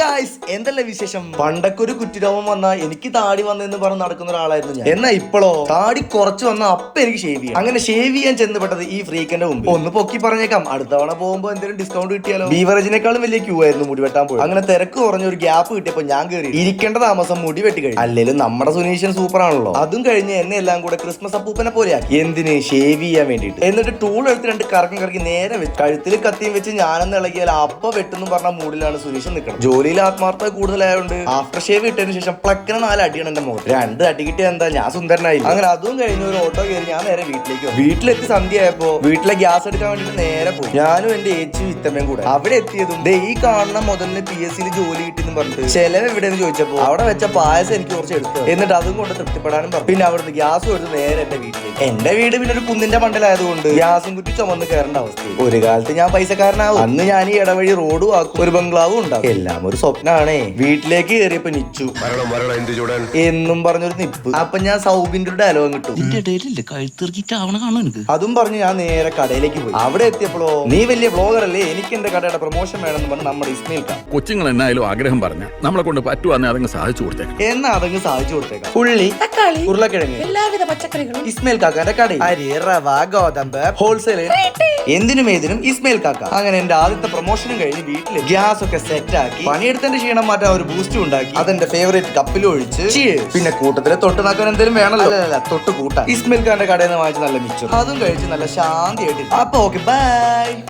Guys, എന്തല്ല വിശേഷം? പണ്ടൊക്കെ ഒരു കുറ്റിരോമം വന്നാ എനിക്ക് താടി വന്നെന്ന് പറഞ്ഞ് നടക്കുന്ന ഒരാളായിരുന്നു ഞാൻ. എന്നാ ഇപ്പോഴോ താടി കുറച്ച് വന്ന അപ്പൊ എനിക്ക് ഷേവ് ചെയ്യാം. അങ്ങനെ ഷേവ് ചെയ്യാൻ ചെന്നപ്പെട്ടത് ഈ ഫ്രീക്കന്റെ മുമ്പ്. ഒന്ന് പൊക്കി പറഞ്ഞേക്കാം, അടുത്ത തവണ പോകുമ്പോ എന്തെങ്കിലും ഡിസ്കൗണ്ട് കിട്ടിയാലോ. ബീവറേജിനേക്കാളും വലിയ ക്യൂ ആയിരുന്നു മുടി വെട്ടാൻ പോയി. അങ്ങനെ തിരക്ക് കുറഞ്ഞ ഒരു ഗ്യാപ്പ് കിട്ടിയപ്പോ ഞാൻ കയറി ഇരിക്കേണ്ട താമസം മുടി വെട്ടി കഴിഞ്ഞു. അല്ലെങ്കിലും നമ്മുടെ സുനീഷൻ സൂപ്പർ ആണല്ലോ. അതും കഴിഞ്ഞ് എന്നെ എല്ലാം കൂടെ ക്രിസ്മസ് അപ്പൂപ്പനെ പോലെയാക്കി. എന്തിന്? ഷേവ് ചെയ്യാൻ വേണ്ടിട്ട്. എന്നിട്ട് ടൂൾ എടുത്ത് രണ്ട് കറക്കി നേരെ വെച്ച് കഴുത്തിൽ കത്തിയും വെച്ച് ഞാനെന്ന് ഇളകിയാൽ അപ്പ വെട്ടെന്ന് പറഞ്ഞ മൂഡിലാണ് സുനീഷൻ നിൽക്കണം. ജോലിയിൽ ആത്മാർത്ഥത കൂടുതലായതുകൊണ്ട് ആഫ്റ്റർ ഷേവ് ഇട്ടതിന് ശേഷം പ്ലക്കിന് 4 അടിയാണ് എന്റെ മുഖത്ത്. 2 അടി കിട്ടിയ എന്താ, ഞാൻ സുന്ദരനായി. അങ്ങനെ അതും കഴിഞ്ഞ് ഒരു ഓട്ടോ കയറി ഞാൻ നേരെ വീട്ടിലേക്ക് വന്നു. വീട്ടിലെത്തി സന്ധ്യയായപ്പോ വീട്ടിലെ ഗ്യാസ് എടുക്കാൻ വേണ്ടിട്ട് നേരെ പോയി. ഞാനും എന്റെ ഏച്ചിയും ഇത്തമ്മയും കൂടെ. അവിടെ എത്തിയതും ഈ കാണുന്ന മുതലിന് PSC ജോലി കിട്ടിയെന്ന് പറഞ്ഞിട്ട് ചെലവ് എവിടെയെന്ന് ചോദിച്ചപ്പോ അവിടെ വെച്ച പായസം എനിക്ക് കുറച്ച് എടുത്തു. എന്നിട്ട് അതും കൊണ്ട് തൃപ്തിപ്പെടാനും പറഞ്ഞു. പിന്നെ അവിടുന്ന് ഗ്യാസും എടുത്ത് നേരെ എന്റെ വീട്ടിലേക്ക്. എന്റെ വീട് പിന്നെ ഒരു കുന്നിന്റെ മണ്ടലായതുകൊണ്ട് ഗ്യാസും കുറ്റി ചുമന്ന് കയറേണ്ട അവസ്ഥ. ഒരു കാലത്ത് ഞാൻ പൈസക്കാരനാവും. അന്ന് ഞാൻ ഈ ഇടവഴി റോഡും ആക്കും, ഒരു ബംഗ്ലാവും ഉണ്ടാവും. എല്ലാം ഒരു സ്വപ്നമാണേ. വീട്ടിലേക്ക് കയറിയപ്പോ നിച്ചു എന്നും പറഞ്ഞൊരു നിപ്പ്. അപ്പൊ ഞാൻ സൗബിന്റെ ഒരു ഡയലോഗ് കിട്ടും, അതും പറഞ്ഞ് ഞാൻ നേരെ കടയിലേക്ക് പോയി. അവിടെ എത്തിയപ്പോഴോ, നീ വലിയ വ്ളോഗർ അല്ലേ, എനിക്ക് എന്റെ കടയുടെ പ്രൊമോഷൻ വേണമെന്ന് പറഞ്ഞ് നമ്മുടെ ഇസ്മയിൽ കൊച്ചുങ്ങൾ എന്നായാലും ആഗ്രഹം പറഞ്ഞ നമ്മളെ കൊണ്ട് പറ്റുവാന്നെ അതങ്ങ് സാധിച്ചു കൊടുത്തേക്കാം. എന്നാ അതങ്ങ് സാധിച്ചു കൊടുത്തേക്കാം. ഉള്ളി, തക്കാളി, ഉരുളക്കിഴങ്ങ്, എല്ലാവിധ പച്ചക്കറികളും ഇസ്മയിൽ കാക്കാന്റെ കടയിൽ. അരി, റവ, ഗോതമ്പ്, ഹോൾസെയിൽ, എന്തിനും ഏതിനും ഇസ്മയിൽ കാക്ക. അങ്ങനെ എന്റെ ആദ്യത്തെ പ്രൊമോഷനും കഴിഞ്ഞ് വീട്ടിൽ ഗ്യാസ് ഒക്കെ സെറ്റ് ആക്കി പണിയെടുത്തതിന്റെ ക്ഷീണം മാറ്റാൻ ഒരു ബൂസ്റ്റ് ഉണ്ടാക്കി അതെന്റെ ഫേവറേറ്റ് കപ്പിൽ ഒഴിച്ച് പിന്നെ കൂട്ടത്തില് തൊട്ട് നാക്കാൻ എന്തെങ്കിലും വേണല്ലോ. തൊട്ട് കൂട്ടാൻ ഇസ്മയിൽ ഖാന്റെ കടയിൽ നിന്ന് വാങ്ങിച്ച് നല്ല മിച്ചം അതും കഴിച്ച് നല്ല ശാന്തിയായിട്ട്. അപ്പൊ ഓക്കെ, ബൈ.